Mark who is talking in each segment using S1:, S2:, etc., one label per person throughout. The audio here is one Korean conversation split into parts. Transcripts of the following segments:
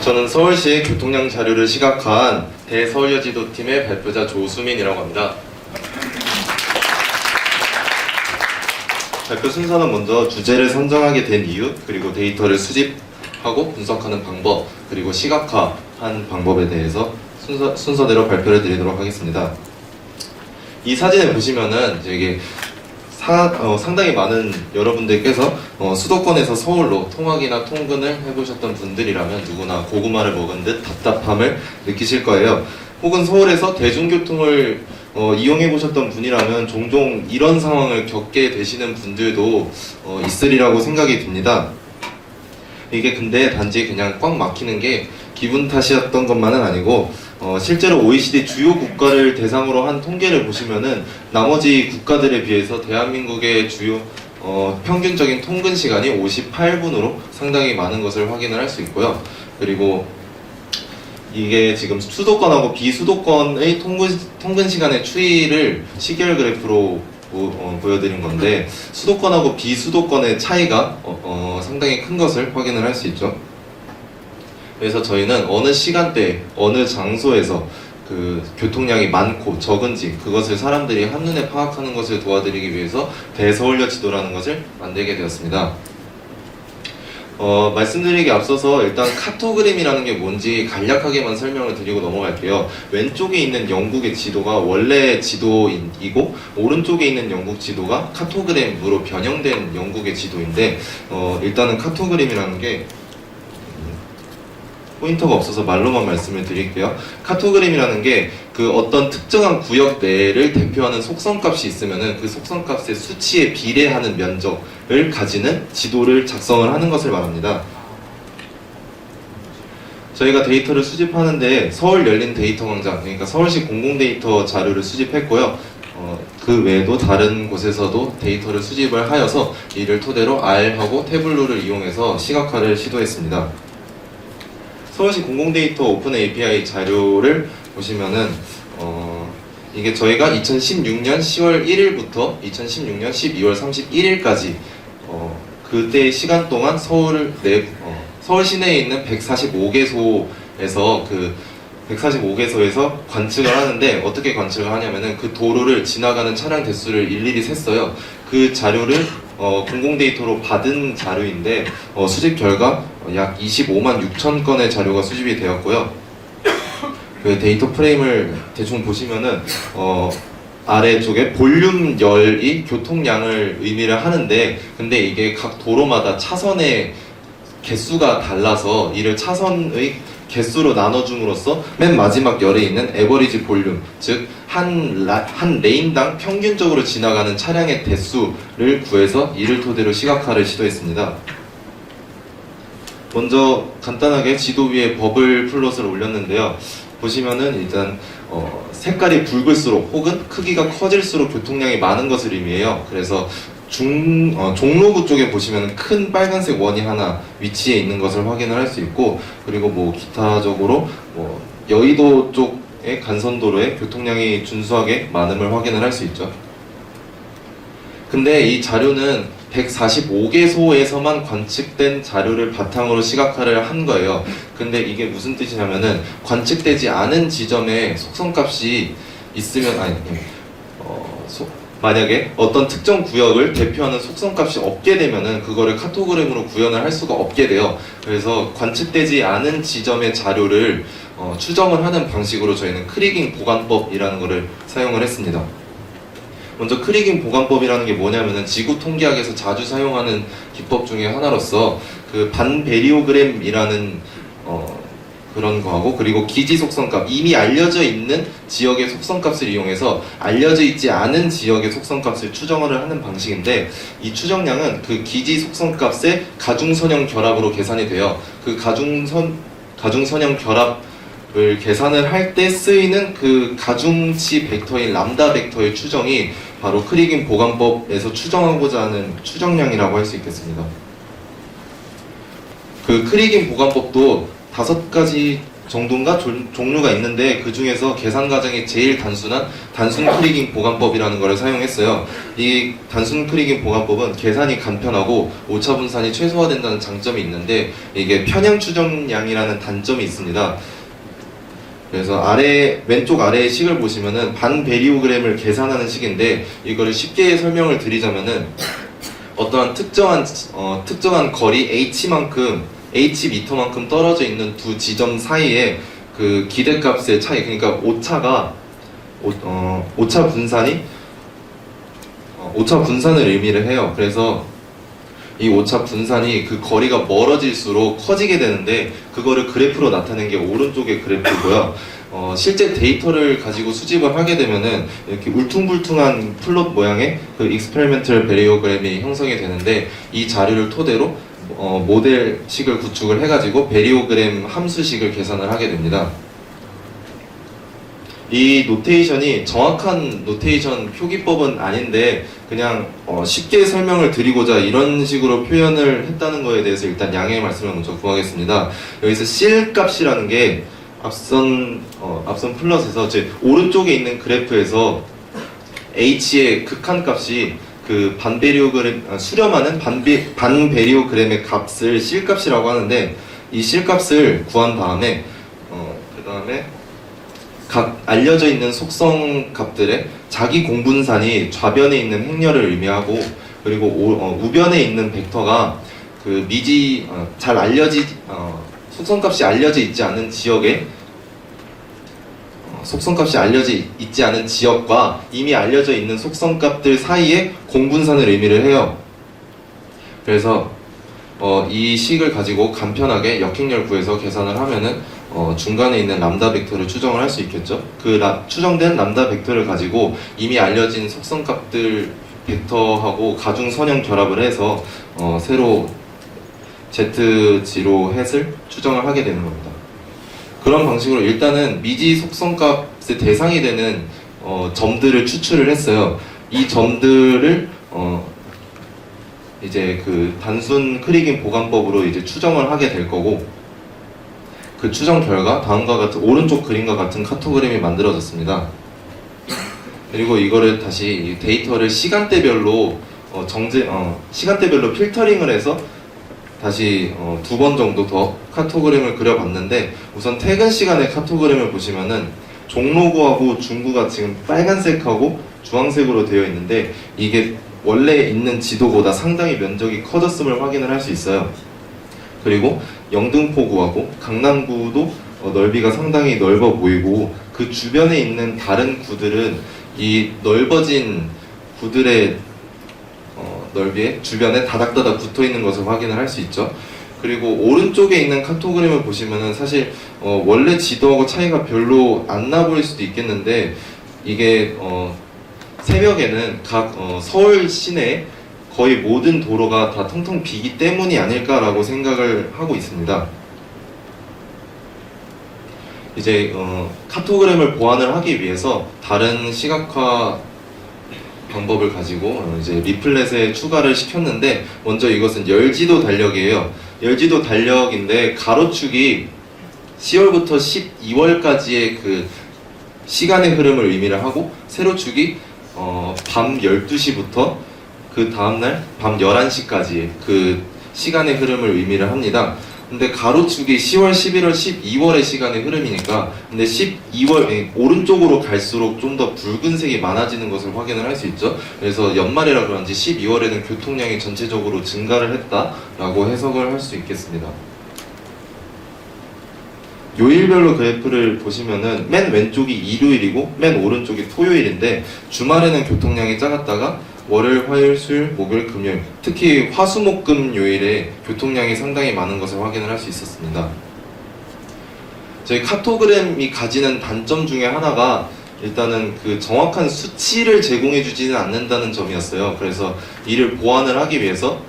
S1: 저는 서울시 교통량 자료를 시각화한 대서울여지도팀의 발표자 조수민이라고 합니다. 발표 순서는 먼저 주제를 선정하게 된 이유, 그리고 데이터를 수집하고 분석하는 방법, 그리고 시각화한 방법에 대해서 순서대로 발표를 드리도록 하겠습니다. 이 사진을 보시면은 이게 상당히 많은 여러분들께서 수도권에서 서울로 통학이나 통근을 해보셨던 분들이라면 누구나 고구마를 먹은 듯 답답함을 느끼실 거예요. 혹은 서울에서 대중교통을 이용해 보셨던 분이라면 종종 이런 상황을 겪게 되시는 분들도 있으리라고 생각이 듭니다. 이게 근데 단지 그냥 꽉 막히는 게 기분 탓이었던 것만은 아니고 실제로 OECD 주요 국가를 대상으로 한 통계를 보시면은 나머지 국가들에 비해서 대한민국의 주요 평균적인 통근 시간이 58분으로 상당히 많은 것을 확인을 할 수 있고요. 그리고 이게 지금 수도권하고 비수도권의 통근 시간의 추이를 시계열 그래프로 보여드린 건데, 수도권하고 비수도권의 차이가 상당히 큰 것을 확인을 할 수 있죠. 그래서 저희는 어느 시간대, 어느 장소에서 그 교통량이 많고 적은지 그것을 사람들이 한눈에 파악하는 것을 도와드리기 위해서 대서울여 지도라는 것을 만들게 되었습니다. 말씀드리기 앞서서 일단 카토그램이라는 게 뭔지 간략하게만 설명을 드리고 넘어갈게요. 왼쪽에 있는 영국의 지도가 원래 지도이고 오른쪽에 있는 영국 지도가 카토그램으로 변형된 영국의 지도인데, 일단은 카토그램이라는 게 포인터가 없어서 말로만 말씀을 드릴게요. 카토그램이라는 게 그 어떤 특정한 구역 내를 대표하는 속성값이 있으면은 그 속성값의 수치에 비례하는 면적을 가지는 지도를 작성을 하는 것을 말합니다. 저희가 데이터를 수집하는데 서울 열린 데이터 광장, 그러니까 서울시 공공데이터 자료를 수집했고요. 그 외에도 다른 곳에서도 데이터를 수집을 하여서 이를 토대로 R하고 태블로를 이용해서 시각화를 시도했습니다. 서울시 공공데이터 오픈 API 자료를 보시면은 이게 저희가 2016년 10월 1일부터 2016년 12월 31일까지 그때 시간 동안 서울 시내에 있는 145개소에서 그 145개소에서 관측을 하는데, 어떻게 관측을 하냐면은 그 도로를 지나가는 차량 대수를 일일이 셌어요. 그 자료를 공공데이터로 받은 자료인데 수집 결과 약 25만 6천 건의 자료가 수집이 되었고요. 그 데이터 프레임을 대충 보시면은 아래쪽에 볼륨열이 교통량을 의미를 하는데, 근데 이게 각 도로마다 차선의 개수가 달라서 이를 차선의 개수로 나눠줌으로써 맨 마지막 열에 있는 에버리지 볼륨, 즉 한 레인당 평균적으로 지나가는 차량의 대수를 구해서 이를 토대로 시각화를 시도했습니다. 먼저 간단하게 지도 위에 버블 플롯을 올렸는데요. 보시면은 일단 색깔이 붉을수록 혹은 크기가 커질수록 교통량이 많은 것을 의미해요. 그래서 종로구 쪽에 보시면 큰 빨간색 원이 하나 위치해 있는 것을 확인을 할 수 있고, 그리고 뭐 기타적으로 여의도 쪽의 간선도로에 교통량이 준수하게 많음을 확인을 할 수 있죠. 근데 이 자료는 145개소에서만 관측된 자료를 바탕으로 시각화를 한 거예요. 근데 이게 무슨 뜻이냐면은 관측되지 않은 지점에 속성값이 있으면 만약에 어떤 특정 구역을 대표하는 속성값이 없게 되면은 그거를 카토그램으로 구현을 할 수가 없게 돼요. 그래서 관측되지 않은 지점의 자료를 추정을 하는 방식으로 저희는 크리깅 보관법이라는 것을 사용을 했습니다. 먼저 크리깅 보관법이라는 게 뭐냐면은 지구 통계학에서 자주 사용하는 기법 중에 하나로서 그 반베리오그램이라는 그런 거하고, 그리고 기지 속성값, 이미 알려져 있는 지역의 속성값을 이용해서 알려져 있지 않은 지역의 속성값을 추정을 하는 방식인데, 이 추정량은 그 기지 속성값의 가중선형 결합으로 계산이 돼요. 그 가중선형 결합을 계산을 할 때 쓰이는 그 가중치 벡터인 람다 벡터의 추정이 바로 크리깅 보관법에서 추정하고자 하는 추정량이라고 할 수 있겠습니다. 그 크리깅 보관법도 5가지 정도인가 종류가 있는데 그 중에서 계산 과정이 제일 단순한 단순 크리깅 보관법이라는 것을 사용했어요. 이 단순 크리깅 보관법은 계산이 간편하고 오차 분산이 최소화된다는 장점이 있는데 이게 편향 추정량이라는 단점이 있습니다. 그래서 왼쪽 아래의 식을 보시면은 반 베리오그램을 계산하는 식인데 이거를 쉽게 설명을 드리자면은 어떠한 특정한 거리 H미터만큼 떨어져 있는 두 지점 사이에 그 기대값의 차이, 그러니까 오차 분산을 의미를 해요. 그래서 이 오차 분산이 그 거리가 멀어질수록 커지게 되는데 그거를 그래프로 나타낸 게 오른쪽의 그래프고요. 실제 데이터를 가지고 수집을 하게 되면은 이렇게 울퉁불퉁한 플롯 모양의 그 experimental variogram이 형성이 되는데 이 자료를 토대로 모델식을 구축을 해가지고 베리오그램 함수식을 계산을 하게 됩니다. 이 노테이션이 정확한 노테이션 표기법은 아닌데 그냥 쉽게 설명을 드리고자 이런 식으로 표현을 했다는 거에 대해서 일단 양해의 말씀을 먼저 구하겠습니다. 여기서 CL 값이라는 게 앞선 플롯에서 제 오른쪽에 있는 그래프에서 H의 극한값이 그 수렴하는 반베리오그램의 값을 CL 값이라고 하는데 이 CL 값을 구한 다음에 그 다음에 각 알려져 있는 속성 값들의 자기 공분산이 좌변에 있는 행렬을 의미하고 그리고 우변에 있는 벡터가 그 속성값이 알려져 있지 않은 지역과 이미 알려져 있는 속성값들 사이의 공분산을 의미를 해요. 그래서 이 식을 가지고 간편하게 역행렬 구해서 계산을 하면은 중간에 있는 람다 벡터를 추정을 할 수 있겠죠. 그 추정된 람다 벡터를 가지고 이미 알려진 속성값들 벡터하고 가중 선형 결합을 해서 새로 Z0 햇을 추정을 하게 되는 겁니다. 그런 방식으로 일단은 미지 속성값의 대상이 되는 점들을 추출을 했어요. 이 점들을 이제 그 단순 크리깅 보관법으로 이제 추정을 하게 될 거고 그 추정 결과 다음과 같은 오른쪽 그림과 같은 카토그램이 만들어졌습니다. 그리고 이거를 다시 이 데이터를 시간대별로 시간대별로 필터링을 해서 다시 2번 정도 더 카토그램을 그려봤는데 우선 퇴근 시간의 카토그램을 보시면은 종로구하고 중구가 지금 빨간색하고 주황색으로 되어 있는데 이게 원래 있는 지도보다 상당히 면적이 커졌음을 확인을 할 수 있어요. 그리고 영등포구하고 강남구도 넓이가 상당히 넓어 보이고 그 주변에 있는 다른 구들은 이 넓어진 구들의 넓이에 주변에 다닥다닥 붙어 있는 것을 확인을 할 수 있죠. 그리고 오른쪽에 있는 카토그램을 보시면은 사실 원래 지도하고 차이가 별로 안 나 보일 수도 있겠는데 이게 새벽에는 각 서울 시내 거의 모든 도로가 다 텅텅 비기 때문이 아닐까라고 생각을 하고 있습니다. 이제 카토그램을 보완을 하기 위해서 다른 시각화 방법을 가지고 이제 리플렛에 추가를 시켰는데 먼저 이것은 열지도 달력이에요. 열지도 달력인데 가로축이 10월부터 12월까지의 그 시간의 흐름을 의미를 하고 세로축이 밤 12시부터 그 다음날 밤 11시까지의 그 시간의 흐름을 의미를 합니다. 근데 가로축이 10월, 11월, 12월의 시간의 흐름이니까 근데 12월 오른쪽으로 갈수록 좀 더 붉은색이 많아지는 것을 확인을 할 수 있죠. 그래서 연말이라 그런지 12월에는 교통량이 전체적으로 증가를 했다라고 해석을 할 수 있겠습니다. 요일별로 그래프를 보시면은 맨 왼쪽이 일요일이고 맨 오른쪽이 토요일인데 주말에는 교통량이 작았다가 월요일, 화요일, 수요일, 목요일, 금요일 특히 화수목금 요일에 교통량이 상당히 많은 것을 확인을 할 수 있었습니다. 저희 카토그램이 가지는 단점 중에 하나가 일단은 그 정확한 수치를 제공해 주지는 않는다는 점이었어요. 그래서 이를 보완을 하기 위해서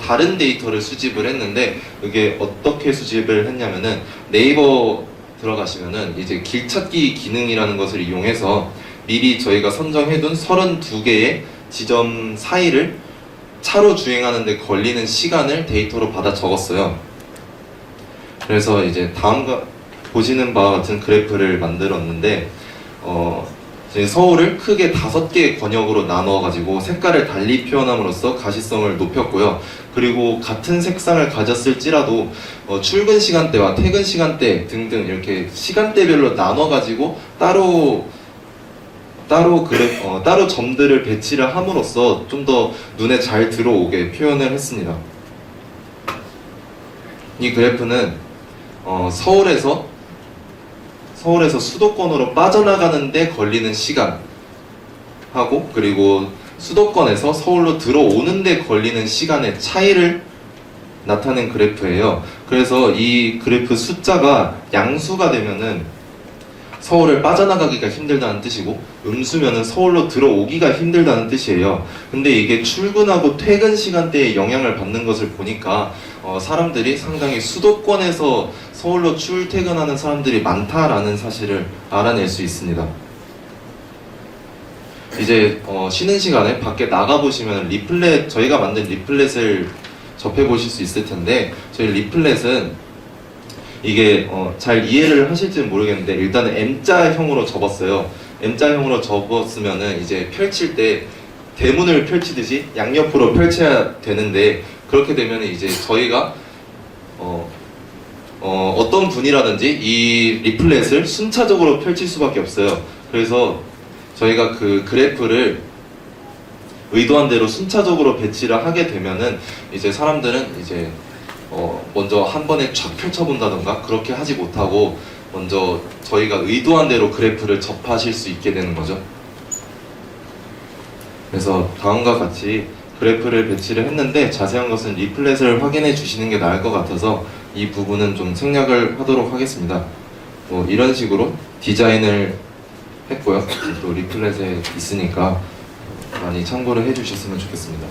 S1: 다른 데이터를 수집을 했는데 이게 어떻게 수집을 했냐면은 네이버 들어가시면은 이제 길찾기 기능이라는 것을 이용해서 미리 저희가 선정해둔 32개의 지점 사이를 차로 주행하는 데 걸리는 시간을 데이터로 받아 적었어요. 그래서 이제 보시는 바와 같은 그래프를 만들었는데 이제 서울을 크게 5개의 권역으로 나누어가지고 색깔을 달리 표현함으로써 가시성을 높였고요. 그리고 같은 색상을 가졌을지라도 출근 시간대와 퇴근 시간대 등등 이렇게 시간대별로 나눠가지고 따로 점들을 배치를 함으로써 좀 더 눈에 잘 들어오게 표현을 했습니다. 이 그래프는 서울에서 수도권으로 빠져나가는데 걸리는 시간 하고, 그리고 수도권에서 서울로 들어오는데 걸리는 시간의 차이를 나타낸 그래프예요. 그래서 이 그래프 숫자가 양수가 되면은 서울을 빠져나가기가 힘들다는 뜻이고, 음수면은 서울로 들어오기가 힘들다는 뜻이에요. 근데 이게 출근하고 퇴근 시간대에 영향을 받는 것을 보니까 사람들이 상당히 수도권에서 서울로 출퇴근하는 사람들이 많다라는 사실을 알아낼 수 있습니다. 이제 쉬는 시간에 밖에 나가보시면 리플렛, 저희가 만든 리플렛을 접해보실 수 있을 텐데, 저희 리플렛은 이게 잘 이해를 하실지는 모르겠는데 일단은 M자형으로 접었어요. M자형으로 접었으면은 이제 펼칠 때 대문을 펼치듯이 양옆으로 펼쳐야 되는데, 그렇게 되면 이제 저희가 어떤 분이라든지 이 리플렛을 순차적으로 펼칠 수밖에 없어요. 그래서 저희가 그 그래프를 의도한 대로 순차적으로 배치를 하게 되면은 이제 사람들은 이제 먼저 한 번에 쫙 펼쳐본다던가 그렇게 하지 못하고 먼저 저희가 의도한 대로 그래프를 접하실 수 있게 되는 거죠. 그래서 다음과 같이 그래프를 배치를 했는데 자세한 것은 리플렛을 확인해 주시는 게 나을 것 같아서 이 부분은 좀 생략을 하도록 하겠습니다. 이런 식으로 디자인을 했고요. 또 리플렛에 있으니까 많이 참고를 해 주셨으면 좋겠습니다.